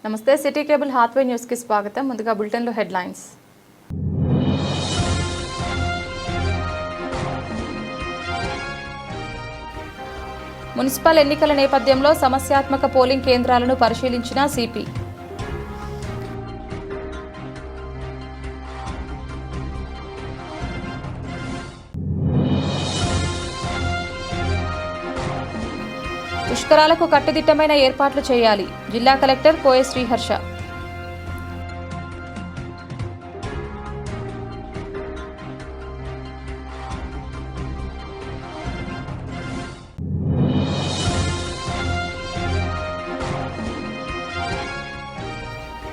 నమస్తే city cable Hathway news కి స్వాగతం. ముందుగా బులెటిన్ లో హెడ్లైన్స్. మున్సిపల్ ఎన్నికల నేపథ్యంలో సమస్యాత్మక పోలింగ్ కేంద్రాలను పరిశీలించిన సిపి. పుష్కరాలకు కట్టుదిట్టమైన ఏర్పాట్లు చేయాలి. జిల్లా కలెక్టర్ కోయ శ్రీహర్ష.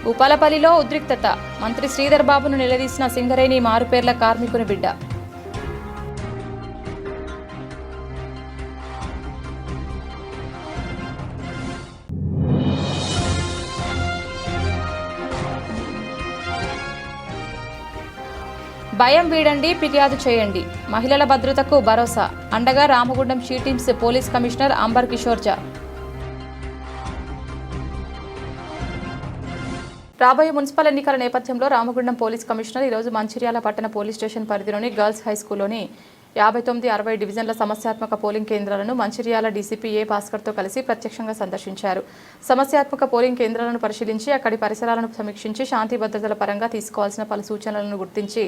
భూపాలపల్లిలో ఉద్రిక్తత. మంత్రి శ్రీధర్ బాబును నిలదీసిన సింగరేణి మారుపేర్ల కార్మికుని బిడ్డ. భయం వీడండి, ఫిర్యాదు చేయండి. మహిళల భద్రతకు భరోసా. అండగా Ramagundam she teams police commissioner Ambar Kishore Jha. రాబోయే మున్సిపల్ ఎన్నికల నేపథ్యంలో రామగుండం పోలీస్ కమిషనర్ ఈరోజు మంచిర్యాల పట్టణ పోలీస్ స్టేషన్ పరిధిలోని గర్ల్స్ హై స్కూల్లోని 59-60 డివిజన్ల సమస్యాత్మక పోలింగ్ కేంద్రాలను మంచిర్యాల డీసీపీ ఏ భాస్కర్తో కలిసి ప్రత్యక్షంగా సందర్శించారు. సమస్యాత్మక పోలింగ్ కేంద్రాలను పరిశీలించి అక్కడి పరిసరాలను సమీక్షించి శాంతి భద్రతల పరంగా తీసుకోవాల్సిన పలు సూచనలను గుర్తించి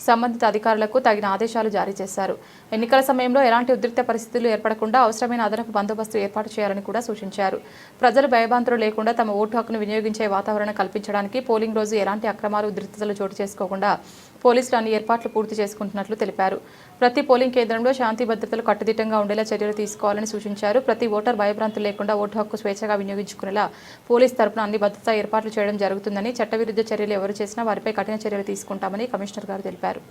సంబంధిత అధికారులకు తగిన ఆదేశాలు జారీ చేశారు. ఎన్నికల సమయంలో ఎలాంటి ఉద్రిక్త పరిస్థితులు ఏర్పడకుండా అవసరమైన అదనపు బందోబస్తు ఏర్పాటు చేయాలని కూడా సూచించారు. ప్రజలు భయభ్రాంతులు లేకుండా తమ ఓటు హక్కును వినియోగించే వాతావరణం కల్పించడానికి పోలింగ్ రోజు ఎలాంటి అక్రమాలు ఉద్రిక్తతలు చోటు చేసుకోకుండా పోలీసులు అన్ని ఏర్పాట్లు పూర్తి చేసుకుంటున్నట్లు తెలిపారు. ప్రతి పోలింగ్ కేంద్రంలో శాంతి భద్రతలు కట్టుదిట్టంగా ఉండేలా చర్యలు తీసుకోవాలని సూచించారు. ప్రతి ఓటర్ భయభ్రాంతులు లేకుండా ఓటు హక్కు స్వేచ్ఛగా వినియోగించుకునేలా పోలీసు తరపున అన్ని భద్రతా ఏర్పాట్లు చేయడం జరుగుతుందని, చట్టవిరుద్ధ చర్యలు ఎవరు చేసినా వారిపై కఠిన చర్యలు తీసుకుంటామని కమిషనర్ గారు తెలిపారు.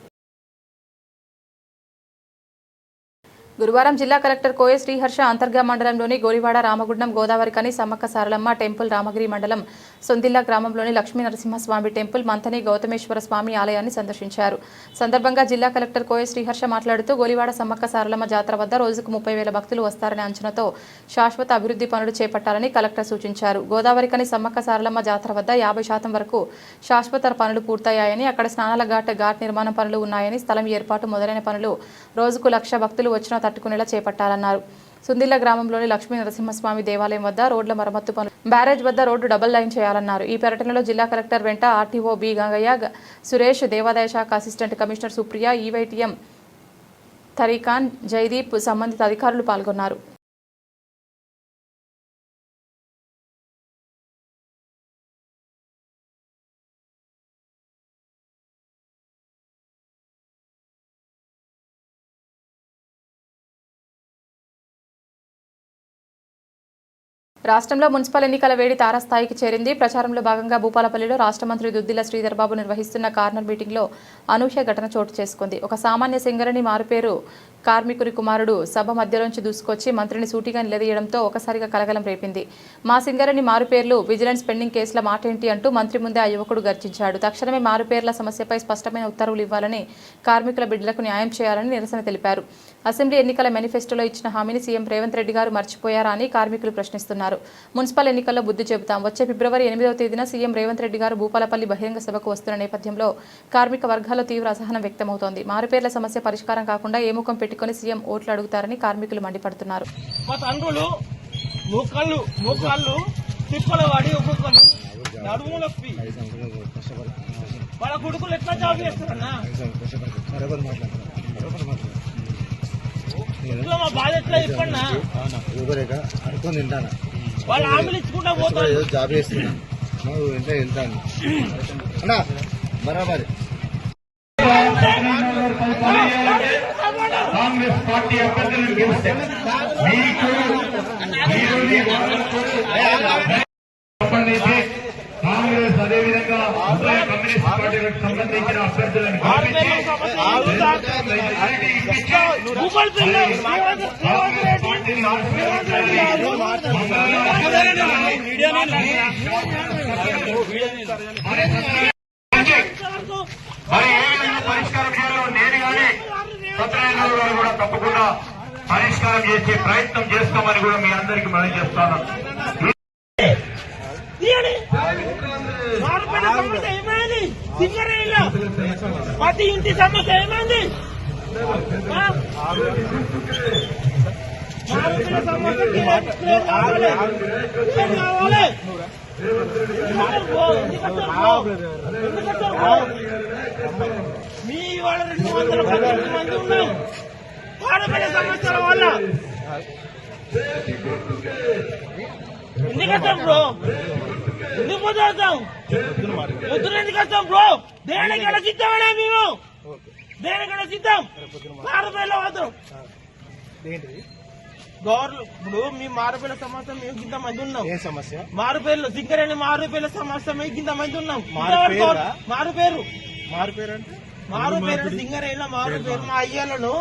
గురువారం జిల్లా కలెక్టర్ కోయ శ్రీహర్ష అంతర్గా మండలంలోని గోలివాడ రామగుండం గోదావరికని సమ్మక్క సారలమ్మ టెంపుల్, రామగిరి మండలం సొందిల్లా గ్రామంలోని లక్ష్మీ నరసింహస్వామి టెంపుల్, మంతని గౌతమేశ్వర స్వామి ఆలయాన్ని సందర్శించారు. సందర్భంగా జిల్లా కలెక్టర్ కోయ శ్రీహర్ష మాట్లాడుతూ గోలివాడ సమ్మక్క సారలమ్మ జాతర వద్ద రోజుకు 30,000 భక్తులు వస్తారనే అంచనాతో శాశ్వత అభివృద్ధి పనులు చేపట్టాలని కలెక్టర్ సూచించారు. గోదావరికని సమ్మక్క సారలమ్మ జాతర వద్ద 50% వరకు శాశ్వత పనులు పూర్తయ్యాయని, అక్కడ స్నానాల ఘాట్ నిర్మాణ పనులు ఉన్నాయని, స్థలం ఏర్పాటు మొదలైన పనులు రోజుకు 1,00,000 భక్తులు వచ్చినా తట్టుకునేలా చేపట్టాలన్నారు. సుందిల్ల గ్రామంలోని లక్ష్మీ నరసింహస్వామి దేవాలయం వద్ద రోడ్ల మరమ్మత్తు పనులు, బ్యారేజ్ వద్ద రోడ్డు డబుల్ లైన్ చేయాలన్నారు. ఈ పర్యటనలో జిల్లా కలెక్టర్ వెంట ఆర్టీఓ బి గంగయ్య, సురేష్, దేవాదాయ శాఖ అసిస్టెంట్ కమిషనర్ సుప్రియ, ఈవైటీఎం తరీఖాన్, జైదీప్, సంబంధిత అధికారులు పాల్గొన్నారు. రాష్ట్రంలో మున్సిపల్ ఎన్నికల వేడి తారాస్థాయికి చేరింది. ప్రచారంలో భాగంగా భూపాలపల్లిలో రాష్ట్ర మంత్రి దుద్దిల శ్రీధర్ బాబు నిర్వహిస్తున్న కార్నర్ మీటింగ్లో అనూహ్య ఘటన చోటు చేసుకుంది. ఒక సామాన్య సింగరేణి మారుపేరు కార్మికుని కుమారుడు సభ మధ్యలోంచి దూసుకొచ్చి మంత్రిని సూటిగా నిలదీయడంతో ఒకసారిగా కలకలం రేపింది. మా సింగరేణి మారుపేర్లు విజిలెన్స్ పెండింగ్ కేసుల మాటేంటి అంటూ మంత్రి ముందే ఆ యువకుడు గర్జించాడు. తక్షణమే మారుపేర్ల సమస్యపై స్పష్టమైన ఉత్తర్వులు ఇవ్వాలని, కార్మికుల బిడ్డలకు న్యాయం చేయాలని నిరసన తెలిపారు. అసెంబ్లీ ఎన్నికల మేనిఫెస్టోలో ఇచ్చిన హామీని సీఎం రేవంత్ రెడ్డి గారు మర్చిపోయారా అని కార్మికులు ప్రశ్నిస్తున్నారు. మున్సిపల్ ఎన్నికల్లో బుద్ధి చెబుతాం. వచ్చే ఫిబ్రవరి 8వ తేదీన సీఎం రేవంత్ రెడ్డి గారు భూపాలపల్లి బహిరంగ సభకు వస్తున్న నేపథ్యంలో కార్మిక వర్గాల్లో తీవ్ర అసహనం వ్యక్తమవుతోంది. మారుపేర్ల సమస్య పరిష్కారం కాకుండా ఏ ముఖం పెట్టుకుని సీఎం ఓట్లు అడుగుతారని కార్మికులు మండిపడుతున్నారు. వాళ్ళు హామీలు ఇచ్చుకుంటా పోతారు. జాబ్ చేస్తున్నా వెళ్తాను బరాబర్. కాంగ్రెస్ పార్టీ అభ్యర్థులను గెలిస్తే మీకు కాంగ్రెస్ అదేవిధంగా కమ్యూనిస్ట్ పార్టీలకు సంబంధించిన అభ్యర్థులను పరిష్కారం చేయాలో నేను కానీ సత్యనారాయణ గారు కూడా తప్పకుండా పరిష్కారం చేసే ప్రయత్నం చేస్తామని కూడా మీ అందరికీ మనం చెప్తాను. మార్పుల సమస్య ఏమైంది? సింగరేణిలో ప్రతి ఇంటి సమస్య ఏమైంది? మార్పుల సమస్య క్లియర్ కావాలి. మీ వాళ్ళ 218 మంది ఉన్నాం ఆడపిల్ల సమస్యల వల్ల. ఎందుకు వస్తాం బ్రో? ఎందుకు పోతాం? పొద్దున ఎందుకు వస్తాం బ్రో? దేనికైనా సిద్ధమేనా మేము? దేనికైనా సిద్ధం. ఆడపిల్ల వద్దాం ఇప్పుడు మీ మారుపేర్ల సమస్య మేము ఇంత మంది ఉన్నాం. ఏ సమస్య? మారుపేర్లు సింగరేణి మారుపేర్ల సమస్య మేము ఇంత మంది ఉన్నాం. మారుపేరు సింగరేణిలో మారుపేరు మా అయ్యలను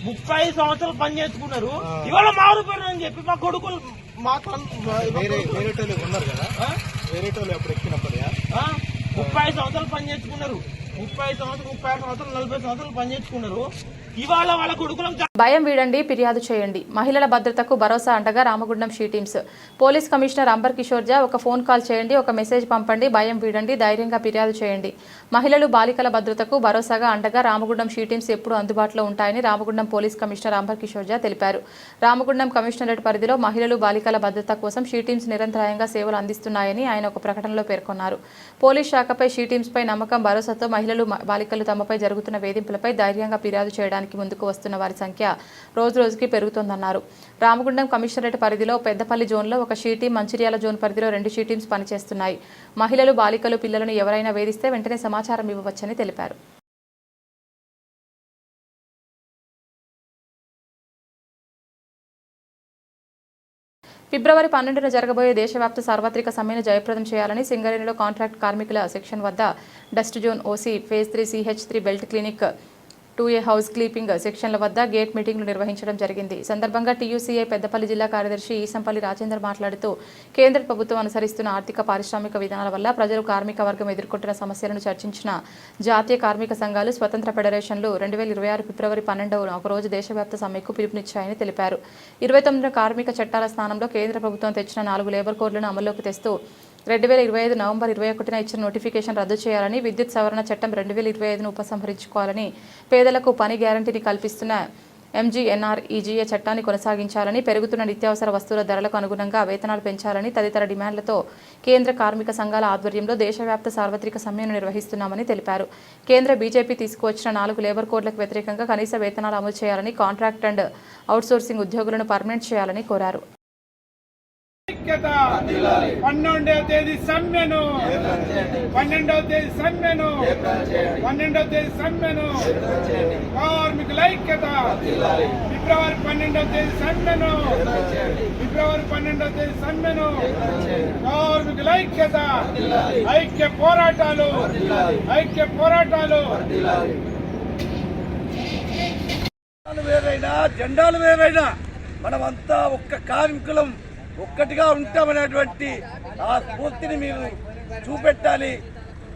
30 సంవత్సరాలు పని చేసుకున్నారు. ఇవాళ మారుపేరు అని చెప్పి మా కొడుకులు మా ఉన్నారు కదా, వేరే ఎప్పుడు ఎక్కినప్పుడు 30 సంవత్సరాలు పని చేసుకున్నారు. 30 సంవత్సరాలు 40 సంవత్సరాలు పని చేసుకున్నారు. ఇవాళ వాళ్ళ కొడుకులకు భయం వీడండి, ఫిర్యాదు చేయండి. మహిళల భద్రతకు భరోసా అండగా Ramagundam she teams. Police commissioner Ambar Kishore Jha ఒక ఫోన్ కాల్ చేయండి, ఒక మెసేజ్ పంపండి. భయం వీడండి, ధైర్యంగా ఫిర్యాదు చేయండి. మహిళలు బాలికల భద్రతకు భరోసాగా అండగా రామగుండం షీ టీమ్స్ ఎప్పుడూ అందుబాటులో ఉంటాయని రామగుండం పోలీస్ కమిషనర్ అంబర్ కిషోర్ జా తెలిపారు. రామగుండం కమిషనరేట్ పరిధిలో మహిళలు బాలికల భద్రత కోసం షీ టీమ్స్ నిరంతరాయంగా సేవలు అందిస్తున్నాయని ఆయన ఒక ప్రకటనలో పేర్కొన్నారు. పోలీస్ శాఖపై షీ టీమ్స్ పై నమ్మకం, భరోసాతో మహిళలు బాలికలు తమపై జరుగుతున్న వేధింపులపై ధైర్యంగా ఫిర్యాదు చేయడానికి ముందుకు వస్తున్న వారి సంఖ్య రోజురోజుకి పెరుగుతోందన్నారు. రామగుండం కమిషనరేట్ పరిధిలో పెద్దపల్లి జోన్లో ఒక షీ టీం, మంచిర్యాల జోన్ పరిధిలో 2 షీ టీమ్స్ పనిచేస్తున్నాయి. మహిళలు, బాలికలు, పిల్లలను ఎవరైనా వేధిస్తే వెంటనే సమాచారం ఇవ్వవచ్చని తెలిపారు. ఫిబ్రవరి 12న జరగబోయే దేశవ్యాప్త సార్వత్రిక సమ్మెను జయప్రదం చేయాలని సింగరేణిలో కాంట్రాక్ట్ కార్మికుల సెక్షన్ వద్ద dust zone, OC, phase 3, CH3 belt clinic, 2A house keeping సెక్షన్ల వద్ద గేట్ మీటింగ్లు నిర్వహించడం జరిగింది. ఈ సందర్భంగా TUCA పెద్దపల్లి జిల్లా కార్యదర్శి ఈసంపల్లి రాజేందర్ మాట్లాడుతూ కేంద్ర ప్రభుత్వం అనుసరిస్తున్న ఆర్థిక పారిశ్రామిక విధానాల వల్ల ప్రజలు, కార్మిక వర్గం ఎదుర్కొంటున్న సమస్యలను చర్చించిన జాతీయ కార్మిక సంఘాలు, స్వతంత్ర ఫెడరేషన్లు 2026 ఫిబ్రవరి 12న ఒకరోజు దేశవ్యాప్త సమ్మెకు పిలుపునిచ్చాయని తెలిపారు. 29న కార్మిక చట్టాల స్థానంలో కేంద్ర ప్రభుత్వం తెచ్చిన 4 లేబర్ కోడ్లను అమల్లోకి తెస్తూ 2025 నవంబర్ 21న ఇచ్చిన నోటిఫికేషన్ రద్దు చేయాలని, విద్యుత్ సవరణ చట్టం 2025ను ఉపసంహరించుకోవాలని, పేదలకు పని గ్యారంటీని కల్పిస్తున్న MGNREGA చట్టాన్ని కొనసాగించాలని, పెరుగుతున్న నిత్యావసర వస్తువుల ధరలకు అనుగుణంగా వేతనాలు పెంచాలని తదితర డిమాండ్లతో కేంద్ర కార్మిక సంఘాల ఆధ్వర్యంలో దేశవ్యాప్త సార్వత్రిక సమ్మెను నిర్వహిస్తున్నామని తెలిపారు. కేంద్ర బీజేపీ తీసుకువచ్చిన 4 లేబర్ కోడ్లకు వ్యతిరేకంగా కనీస వేతనాలు అమలు చేయాలని, కాంట్రాక్ట్ అండ్ అవుట్సోర్సింగ్ ఉద్యోగులను పర్మనెంట్ చేయాలని కోరారు. 12వ తేదీ సమ్మెను 12వ తేదీ సమ్మెను 12వ తేదీ సమ్మెను కార్మికుల ఐక్యత. ఫిబ్రవరి 12వ తేదీ సమ్మెను ఫిబ్రవరి 12వ తేదీ సమ్మెను కార్మికుల ఐక్యత. ఐక్య పోరాటాలు ఐక్య పోరాటాలు. వేరైనా జెండాలు వేరైనా మనమంతా ఒక్క కార్మికులం, ఒక్కటిగా ఉంటామనేటువంటి ఆ స్ఫూర్తిని మీరు చూపెట్టాలి.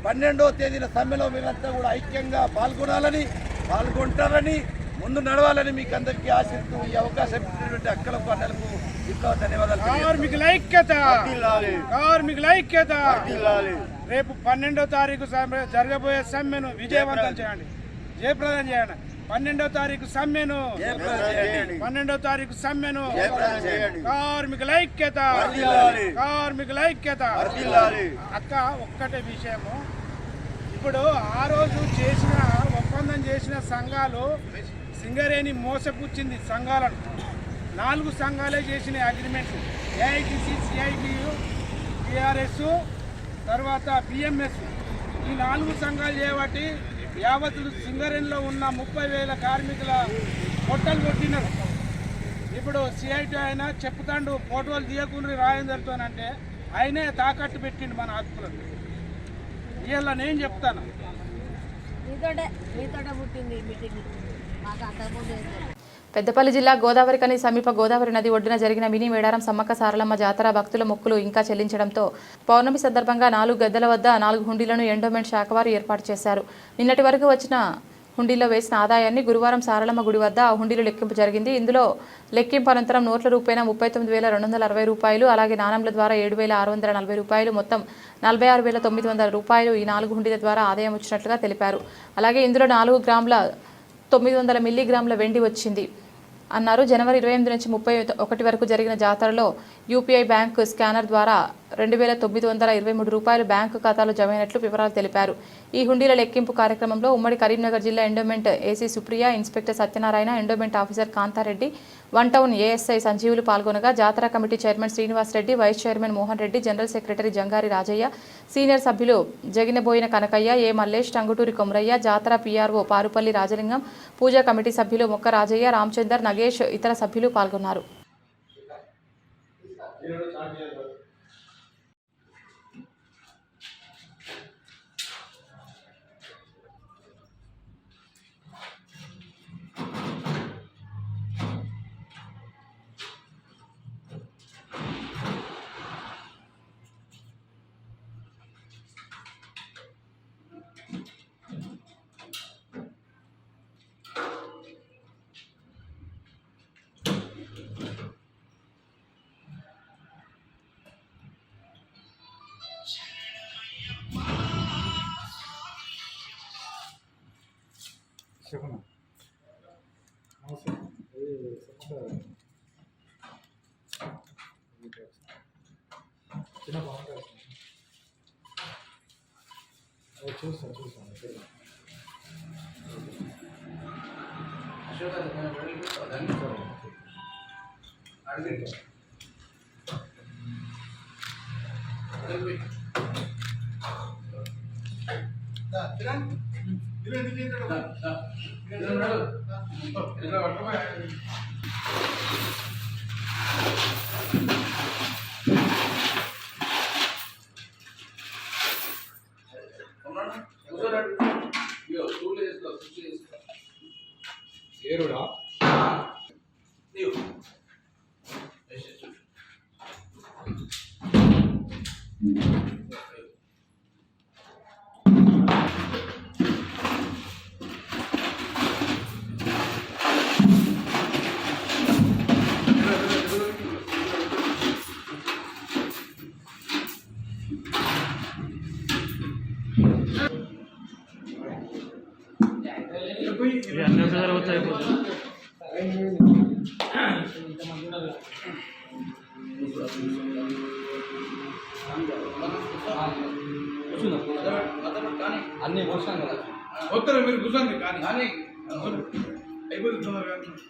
12వ తేదీన సమ్మెలో మీరంతా కూడా ఐక్యంగా పాల్గొంటారని, ముందు నడవాలని మీకు అందరికీ ఆశిస్తూ ఈ అవకాశం ఇచ్చినటువంటి అక్కలకు, అన్నలకు ఇంకా ధన్యవాదాలు. కార్మికుల ఐక్యత, కార్మికుల ఐక్యత. రేపు 12వ తారీఖు జరగబోయే సమ్మెను విజయవంతం చేయండి, జయప్రదం చేయండి. 12వ తారీఖు సమ్మెను 12వ తారీఖు సమ్మెను కార్మికుల ఐక్యత, కార్మికుల ఐక్యత. అక్క ఒక్కటే విషయము, ఇప్పుడు ఆ రోజు చేసిన ఒప్పందం చేసిన సంఘాలు సింగరేణి మోసపుచ్చింది సంఘాలను. 4 సంఘాలే చేసిన అగ్రిమెంట్, AITC, CITU, TRS, తర్వాత BMS. ఈ 4 సంఘాలు చేయబట్టి యావత్ సింగరేణిలో ఉన్న 30,000 కార్మికుల పొట్టలు కొట్టినారు. ఇప్పుడు CIT అయినా చెప్తాండు ఫోటోలు తీయకుండా రాయందరితోనంటే ఆయనే తాకట్టు పెట్టిండు మన హక్కులను. ఇవాళ నేను చెప్తాను, పెద్దపల్లి జిల్లా గోదావరికని సమీప గోదావరి నది ఒడ్డున జరిగిన మినీ మేడారం సమ్మక్క సారలమ్మ జాతర భక్తుల మొక్కులు ఇంకా చెల్లించడంతో పౌర్ణమి సందర్భంగా 4 గద్దెల వద్ద 4 హుండీలను ఎండోమెంట్ శాఖ వారు ఏర్పాటు చేశారు. నిన్నటి వరకు వచ్చిన హుండీలో వేసిన ఆదాయాన్ని గురువారం సారలమ్మ గుడి వద్ద ఆ హుండీలో లెక్కింపు జరిగింది. ఇందులో లెక్కింపు అనంతరం నోట్ల రూపాయన 39,260 రూపాయలు, అలాగే నాణంల ద్వారా 7,640 రూపాయలు, మొత్తం 46,900 రూపాయలు ఈ 4 హుండీల ద్వారా ఆదాయం వచ్చినట్లుగా తెలిపారు. అలాగే ఇందులో 4 గ్రాముల 900 మిల్లీగ్రాముల వెండి వచ్చింది అన్నారు. జనవరి 28 నుంచి 31 వరకు జరిగిన జాతరలో యూపీఐ బ్యాంకు స్కానర్ ద్వారా 2,923 రూపాయలు బ్యాంకు ఖాతాలో జమైనట్లు వివరాలు తెలిపారు. ఈ హుండీల లెక్కింపు కార్యక్రమంలో ఉమ్మడి కరీంనగర్ జిల్లా endowment AC Supriya, inspector Satyanarayana, endowment officer Kanthareddy, 1 town ASI Sanjeevulu పాల్గొనగా జాతర committee chairman Srinivas Reddy, vice chairman Mohan Reddy, general secretary Jangari Rajaiah, senior సభ్యులు జగినబోయిన కనకయ్య, ఏ మల్లేష్, టంగుటూరి కొమరయ్య, జాతర పీఆర్ఓ పారుపల్లి రాజలింగం, పూజా కమిటీ సభ్యులు మొక్క రాజయ్య, రామచందర్, నగేష్ ఇతర సభ్యులు పాల్గొన్నారు. ఏరుడా అన్ని ఒకసారి అవుతాయి. అన్ని పోసాం కదా వస్తారు మీరు కూర్చోండి కానీ అయిపోతుంది.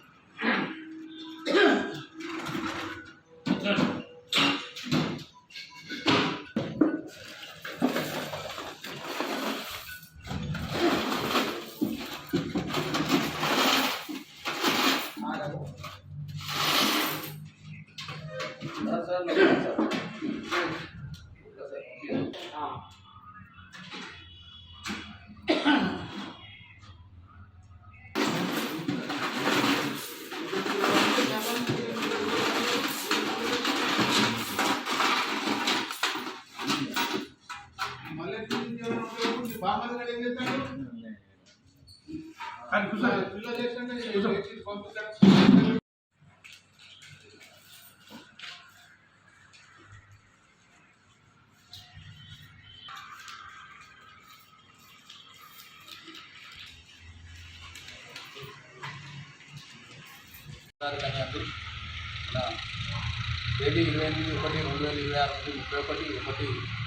తేదీ 28/1/2026 నుండి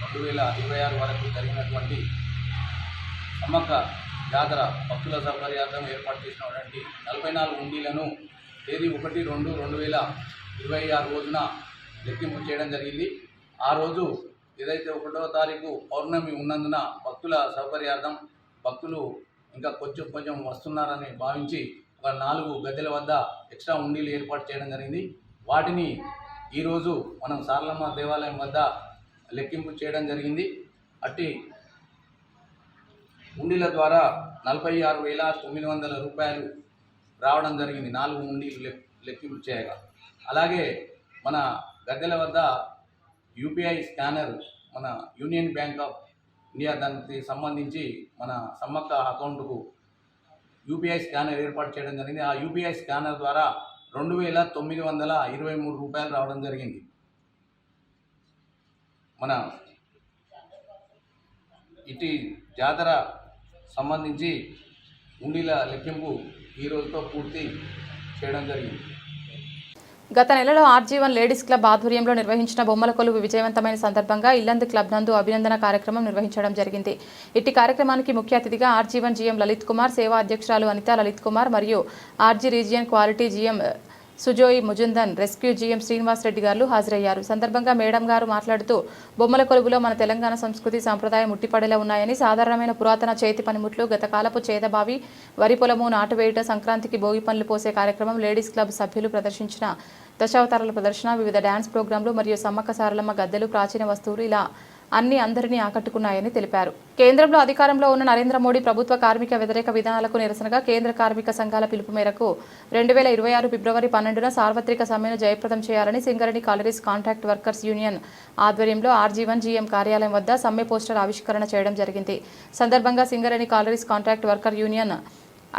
31/1/2026 వరకు జరిగినటువంటి సమ్మక్క జాతర భక్తుల సౌకర్యార్థం ఏర్పాటు చేసినటువంటి 44 హుండీలను తేదీ 1/2/2026 రోజున లెక్కింపు చేయడం జరిగింది. ఆ రోజు ఏదైతే 1వ తారీఖు పౌర్ణమి ఉన్నందున భక్తుల సౌకర్యార్థం భక్తులు ఇంకా కొంచెం వస్తున్నారని భావించి ఒక 4 గద్దెల వద్ద ఎక్స్ట్రా హుండీలు ఏర్పాటు చేయడం జరిగింది. వాటిని ఈరోజు మనం సారలమ్మ దేవాలయం వద్ద లెక్కింపు చేయడం జరిగింది. అట్టి హుండీల ద్వారా 46,900 రూపాయలు రావడం జరిగింది. 4 హుండీలు లెక్కింపు చేయగా. అలాగే మన గద్దెల వద్ద యూపీఐ స్కానర్ మన యూనియన్ బ్యాంక్ ఆఫ్ ఇండియా దానికి సంబంధించి మన సమ్మక్క అకౌంట్కు యూపీఐ స్కానర్ ఏర్పాటు చేయడం జరిగింది. ఆ యూపీఐ స్కానర్ ద్వారా 2,923 రూపాయలు రావడం జరిగింది. మన ఇటు జాతర సంబంధించి ఉండీల లెక్కింపు ఈ రోజుతో పూర్తి చేయడం జరిగింది. గత నెలలో ఆర్జీవన్ లేడీస్ క్లబ్ ఆధ్వర్యంలో నిర్వహించిన బొమ్మల కొలువు విజయవంతమైన సందర్భంగా ఇల్లందు క్లబ్ నందు అభినందన కార్యక్రమం నిర్వహించడం జరిగింది. ఇట్టి కార్యక్రమానికి ముఖ్య అతిథిగా ఆర్జీవన్ జీఎం లలిత్ కుమార్, సేవా అధ్యక్షురాలు అనితా లలిత్ కుమార్ మరియు RG region quality GM Sujoy Mujumdar, rescue GM Srinivas Reddy గారు హాజరయ్యారు. సందర్భంగా మేడం గారు మాట్లాడుతూ బొమ్మల కొలువులో మన తెలంగాణ సంస్కృతి సాంప్రదాయం ఉట్టిపడేలా ఉన్నాయని, సాధారణమైన పురాతన చేతి పనిముట్లు, గతకాలపు చేదబావి, వరి పొలము నాటువేయుట, సంక్రాంతికి భోగి పనులు పోసే కార్యక్రమం, లేడీస్ క్లబ్ సభ్యులు ప్రదర్శించిన దశావతారాల ప్రదర్శన, వివిధ డ్యాన్స్ ప్రోగ్రాంలు మరియు సమ్మక్క సారలమ్మ గద్దెలు, ప్రాచీన వస్తువులు ఇలా అన్ని అందరినీ ఆకట్టుకున్నాయని తెలిపారు. కేంద్రంలో అధికారంలో ఉన్న నరేంద్ర మోడీ ప్రభుత్వ కార్మిక వ్యతిరేక విధానాలకు నిరసనగా కేంద్ర కార్మిక సంఘాల పిలుపు మేరకు 2026 ఫిబ్రవరి 12న సార్వత్రిక సమ్మెను జయప్రదం చేయాలని Singareni collieries contract workers union ఆధ్వర్యంలో ఆర్జీవన్ జీఎం కార్యాలయం వద్ద సమ్మె పోస్టర్ ఆవిష్కరణ చేయడం జరిగింది. సందర్భంగా Singareni collieries contract worker union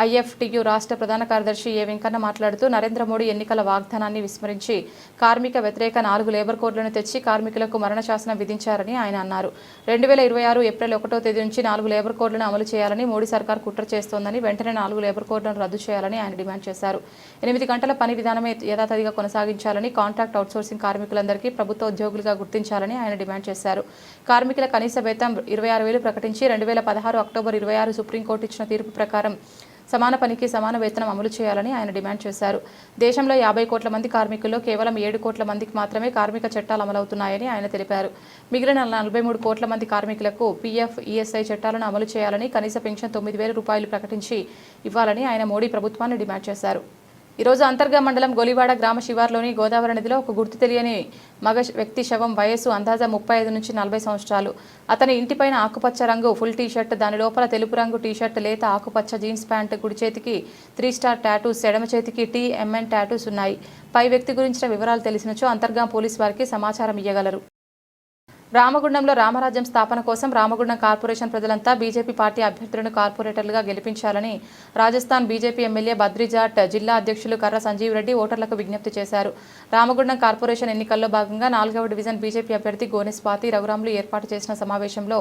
IFTU రాష్ట్ర ప్రధాన కార్యదర్శి ఏ వెంకన్న మాట్లాడుతూ నరేంద్ర మోడీ ఎన్నికల వాగ్దానాన్ని విస్మరించి కార్మిక వ్యతిరేక 4 లేబర్ కోడ్లను తెచ్చి కార్మికులకు మరణ శాసనం విధించారని ఆయన అన్నారు. 2026 ఏప్రిల్ 1వ తేదీ నుంచి 4 లేబర్ కోడ్లను అమలు చేయాలని మోడీ సర్కార్ కుట్ర చేస్తోందని, వెంటనే 4 లేబర్ కోడ్లను రద్దు చేయాలని ఆయన డిమాండ్ చేశారు. 8 గంటల పని విధానమే యథాతథిగా కొనసాగించాలని, కాంట్రాక్ట్ అవుట్సోర్సింగ్ కార్మికులందరికీ ప్రభుత్వ ఉద్యోగులుగా గుర్తించాలని ఆయన డిమాండ్ చేశారు. కార్మికుల కనీస వేతనం 26,000 ప్రకటించి 2016 అక్టోబర్ 26 సుప్రీంకోర్టు ఇచ్చిన తీర్పు ప్రకారం సమాన పనికి సమాన వేతనం అమలు చేయాలని ఆయన డిమాండ్ చేశారు. దేశంలో 50 కోట్ల మంది కార్మికుల్లో కేవలం 7 కోట్ల మందికి మాత్రమే కార్మిక చట్టాలు అమలవుతున్నాయని ఆయన తెలిపారు. మిగిలిన 43 కోట్ల మంది కార్మికులకు పీఎఫ్, ఈఎస్ఐ చట్టాలను అమలు చేయాలని, కనీస పెన్షన్ 9,000 రూపాయలు ప్రకటించి ఇవ్వాలని ఆయన మోడీ ప్రభుత్వాన్ని డిమాండ్ చేశారు. ఈరోజు అంతర్గా మండలం గోలివాడ గ్రామ శివార్లోని గోదావరి నదిలో ఒక గుర్తు తెలియని మగ వ్యక్తి శవం, వయస్సు అందాజా 35 నుంచి 40 సంవత్సరాలు. అతని ఇంటిపైన ఆకుపచ్చ రంగు ఫుల్ టీషర్ట్, దాని లోపల తెలుపు రంగు టీషర్ట్, లేత ఆకుపచ్చ జీన్స్ ప్యాంట్, కుడి చేతికి 3 స్టార్ టాటూస్, ఎడమ చేతికి TMN టాటూస్ ఉన్నాయి. పై వ్యక్తి గురించిన వివరాలు తెలిసినచో అంతర్గా పోలీసు వారికి సమాచారం ఇవ్వగలరు. రామగుండంలో రామరాజ్యం స్థాపన కోసం రామగుండం కార్పొరేషన్ ప్రజలంతా బీజేపీ పార్టీ అభ్యర్థులను కార్పొరేటర్లుగా గెలిపించాలని రాజస్థాన్ బీజేపీ ఎమ్మెల్యే బద్రీజాట్ జిల్లా అధ్యక్షులు కర్ర సంజీవ్ రెడ్డి ఓటర్లకు విజ్ఞప్తి చేశారు. రామగుండం కార్పొరేషన్ ఎన్నికల్లో భాగంగా 4వ డివిజన్ బీజేపీ అభ్యర్థి గోనె స్వాతి రఘురాములు ఏర్పాటు చేసిన సమావేశంలో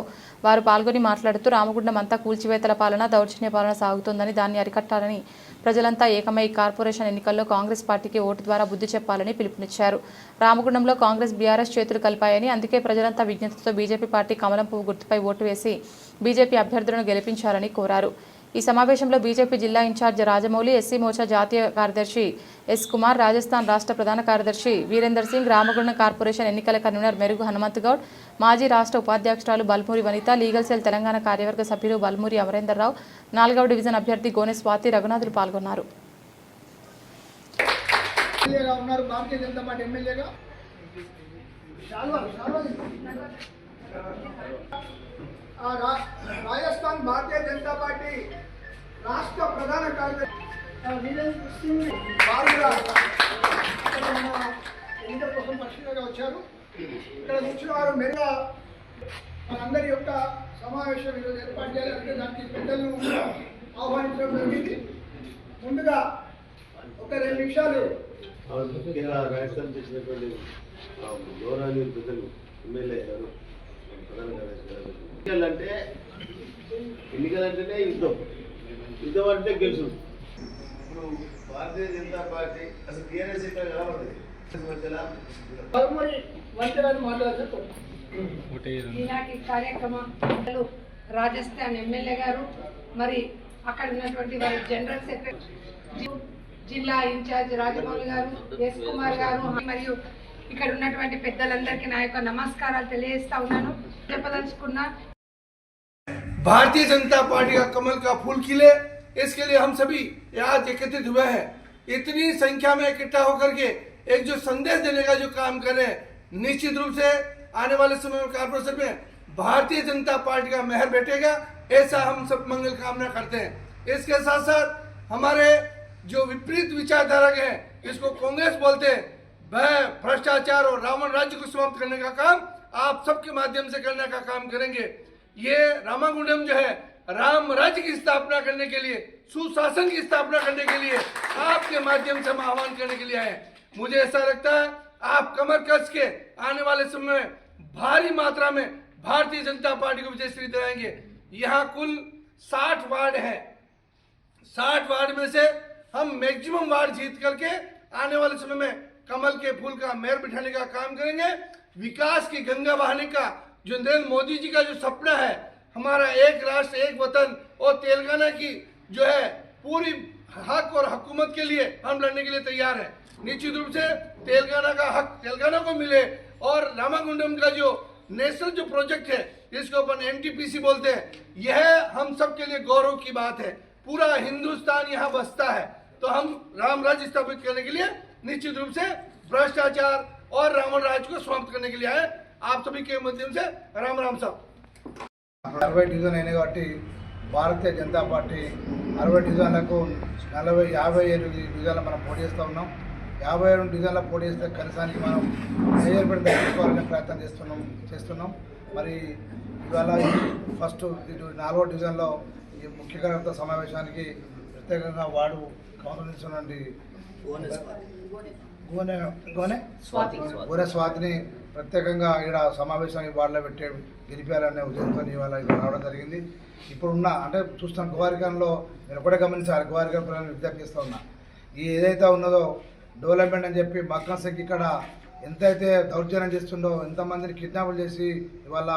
వారు పాల్గొని మాట్లాడుతూ రామగుండం అంతా కూల్చివేతల పాలన, దౌర్జన్య పాలన సాగుతోందని, దాన్ని అరికట్టాలని ప్రజలంతా ఏకమై కార్పొరేషన్ ఎన్నికల్లో కాంగ్రెస్ పార్టీకి ఓటు ద్వారా బుద్ధి చెప్పాలని పిలుపునిచ్చారు. రామగుండంలో కాంగ్రెస్ బీఆర్ఎస్ చేతులు కలిపాయని, అందుకే ప్రజలంతా విజ్ఞతతో బీజేపీ పార్టీ కమలం పువ్వు గుర్తుపై ఓటు వేసి బీజేపీ అభ్యర్థులను గెలిపించాలని కోరారు. ఈ సమావేశంలో బీజేపీ జిల్లా ఇన్ఛార్జ్ రాజమౌళి, ఎస్సీ మోర్చా జాతీయ కార్యదర్శి ఎస్ కుమార్, రాజస్థాన్ రాష్ట్ర ప్రధాన కార్యదర్శి వీరేందర్ సింగ్, రామగుండం కార్పొరేషన్ ఎన్నికల కన్వీనర్ మెరుగు హనుమంత్ గౌడ్, మాజీ రాష్ట్ర ఉపాధ్యక్షురాలు బల్మూరి వనిత, లీగల్ సెల్ తెలంగాణ కార్యవర్గ సభ్యులు బల్మూరి అమరేందర్ రావు, 4వ డివిజన్ అభ్యర్థి గోనె స్వాతి రఘునాథులు పాల్గొన్నారు. రాజస్థాన్ భారతీయ జనతా పార్టీ రాష్ట్ర ప్రధాన కార్యదర్శి వీరేంద్ర సింగ్ వారు కూడా మన ఎన్నికల కోసం పరిశీలనగా వచ్చారు. ఇక్కడ కూర్చున్న వారు మెరుగా మనందరి యొక్క సమావేశం ఈరోజు ఏర్పాటు చేయాలంటే దానికి పెద్దలను ఆహ్వానించడం జరిగింది. ముందుగా ఒక 2 నిమిషాలు రాజస్థాన్ చేసినటువంటి గౌరవనీయ ప్రజలు ఎమ్మెల్యే గారు, ప్రధాన కార్యదర్శి ఎన్నికలంటేనే యుద్ధం, యుద్ధం అంటే గెలుసు. ఇప్పుడు భారతీయ జనతా పార్టీ అసలు టీఆర్ఎస్ ఇక్కడ కలవదు. ఈనాటి కార్యక్రమం రాజస్థాన్ ఎమ్మెల్యే గారు, మరి అక్కడ ఉన్నటువంటి వారి జనరల్ సెక్రటరీ, జిల్లా ఇన్ఛార్జ్ రాజమౌళి గారు, ఎస్ కుమార్ గారు, మరియు ఇక్కడ ఉన్నటువంటి పెద్దలందరికీ నా యొక్క నమస్కారాలు తెలియజేస్తా ఉన్నాను. చెప్పదలుచుకున్నా भारतीय जनता पार्टी का कमल का फूल खिले, इसके लिए हम सभी आज एकत्रित हुए हैं। इतनी संख्या में इकट्ठा होकर के एक जो संदेश देने का जो काम कर रहे हैं, निश्चित रूप से आने वाले समय में कार्पोरेशन में भारतीय जनता पार्टी का मेहर बैठेगा, ऐसा हम सब मंगल कामना करते हैं। इसके साथ साथ हमारे जो विपरीत विचारधारा के हैं, इसको कांग्रेस बोलते हैं, भय, भ्रष्टाचार और रावण राज्य को समाप्त करने का काम आप सबके माध्यम से करने का काम करेंगे। ये रामागुंडम जो है राम राज्य की स्थापना करने के लिए, सुशासन की स्थापना करने के लिए आपके माध्यम से हम आह्वान करने के लिए आए हैं। मुझे ऐसा लगता है आप कमर कस के आने वाले समय में भारी मात्रा में भारतीय जनता पार्टी को विजयश्री दिलाएंगे। यहाँ कुल 60 वार्ड है, 60 वार्ड में से हम मैक्सिमम वार्ड जीत करके आने वाले समय में कमल के फूल का मेयर बिठाने का काम करेंगे। विकास की गंगा बहाने का जो नरेंद्र मोदी जी का जो सपना है, हमारा एक राष्ट्र एक वतन और तेलंगाना की जो है पूरी हक और हुकूमत के लिए हम लड़ने के लिए तैयार हैं। निश्चित रूप से तेलंगाना का हक तेलंगाना को मिले और रामागुंडम का जो नेशनल जो प्रोजेक्ट है जिसको अपन NTPC बोलते हैं, यह हम सब के लिए गौरव की बात है। पूरा हिंदुस्तान यहाँ बसता है, तो हम राम राज्य स्थापित करने के लिए निश्चित रूप से भ्रष्टाचार और रावण राज को समाप्त करने के लिए आए। आप सभी के माध्यम से राम राम साहब। 60 డివిజన్ అయినాయి కాబట్టి భారతీయ జనతా పార్టీ 60 డివిజన్లకు 57 డివిజన్లు మనం పోటీ చేస్తూ ఉన్నాం. 57 డివిజన్ల పోటీ చేస్తే కనీసానికి మనం మేయర్ తగ్గించుకోవాలనే ప్రయత్నం చేస్తున్నాం. మరి ఇవాళ ఫస్ట్ 4వ డివిజన్లో ఈ ముఖ్య కార్యకర్త సమావేశానికి ప్రత్యేకంగా వార్డు కౌన్సిల్ ఇస్తున్నటువంటి గోనె స్వాతిని ప్రత్యేకంగా ఇక్కడ సమావేశానికి వార్డులో పెట్టే గెలిపారనే ఉద్దేశంతో ఇవాళ ఇక్కడ రావడం జరిగింది. ఇప్పుడున్న అంటే చూస్తాం గోవారికంలో మీరు ఒకటే గమనించాలి, గోవారికం ప్రజలను విజ్ఞప్తి చేస్తూ ఉన్నా, ఈ ఏదైతే ఉన్నదో డెవలప్మెంట్ అని చెప్పి మక్కన్ సింగ్ ఇక్కడ ఎంతైతే దౌర్జన్యం చేస్తుండో, ఎంతమందిని కిడ్నాపులు చేసి ఇవాళ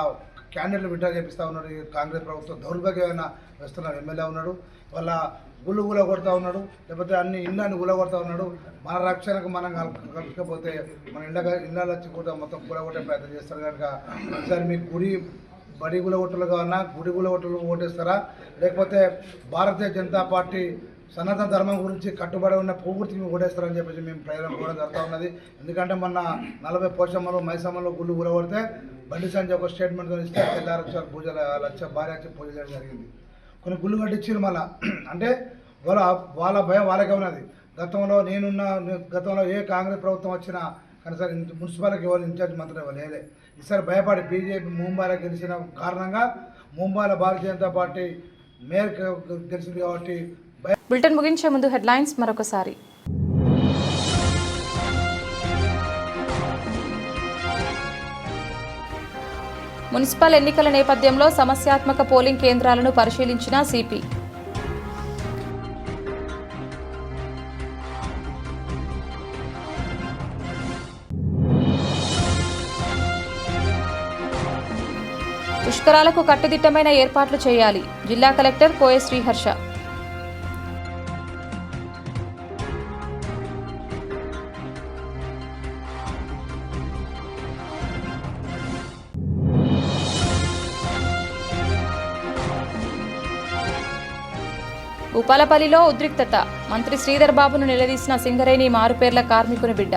క్యాండిడేట్లు విడ్డా చేపిస్తూ ఉన్నాడు ఈ కాంగ్రెస్ ప్రభుత్వం. దౌర్భాగ్యమైన వేస్తున్న ఎమ్మెల్యే ఉన్నాడు, వాళ్ళ గుళ్ళు గుల కొడతా ఉన్నాడు, లేకపోతే అన్ని ఇళ్ళని గుల కొడతా ఉన్నాడు. మన రక్షణకు మనం కలుపుకపోతే మన ఇళ్ళ వచ్చి కూడా మొత్తం గులగొట్టే ప్రయత్నం చేస్తారు. కనుక ఒకసారి మీ బడి గులగొట్టలు కావాలన్నా గుడి గులగొట్టలు ఓటేస్తారా, లేకపోతే భారతీయ జనతా పార్టీ సనాతన ధర్మం గురించి కట్టుబడి ఉన్న పూర్తికి ఓటేస్తారని చెప్పేసి మేము ప్రయోజనం కూడా జరుగుతూ ఉన్నది. ఎందుకంటే మొన్న 40 పోషమ్మలు మైసమ్మలో గుళ్ళు గులగొడితే బండి సంజయ్ ఒక స్టేట్మెంట్తో ఇస్తే తెల్లారక్ష పూజలు భార్య పూజ చేయడం జరిగింది. కొన్ని గుళ్ళు కట్టించారు మళ్ళా. అంటే వాళ్ళ భయం వాళ్ళకే ఉన్నది. గతంలో ఏ కాంగ్రెస్ ప్రభుత్వం వచ్చినా కనీసం మున్సిపాలిటీకి ఎవరు ఇన్ఛార్జ్ మంత్రి లేదే. ఈసారి భయపడి బీజేపీ ముంబైలో గెలిచిన కారణంగా ముంబైలో భారతీయ జనతా పార్టీ మేయర్ గెలిచింది కాబట్టి. బులెటిన్ ముగించే ముందు హెడ్లైన్స్ మరొకసారి. మున్సిపల్ ఎన్నికల నేపథ్యంలో సమస్యాత్మక పోలింగ్ కేంద్రాలను పరిశీలించిన సిపి. పుష్కరాలకు కట్టుదిట్టమైన ఏర్పాట్లు చేయాలి, జిల్లా కలెక్టర్ కోయ శ్రీహర్ష. ఉపాలపల్లిలో ఉద్రిక్తత, మంత్రి శ్రీధర్ బాబును నిలదీసిన సింగరేణి మారుపేర్ల కార్మికుని బిడ్డ.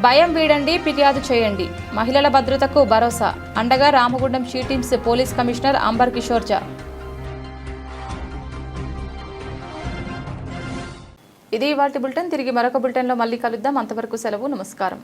భయం వీడండి, ఫిర్యాదు చేయండి, మహిళల భద్రతకు భరోసా, అండగా Ramagundam she teams police commissioner Ambar Kishore Jha. ఇది ఇవాల్టి బులెటిన్. తిరిగి మరొక బులెటిన్లో మళ్ళీ కలుద్దాం. అంతవరకు సెలవు, నమస్కారం.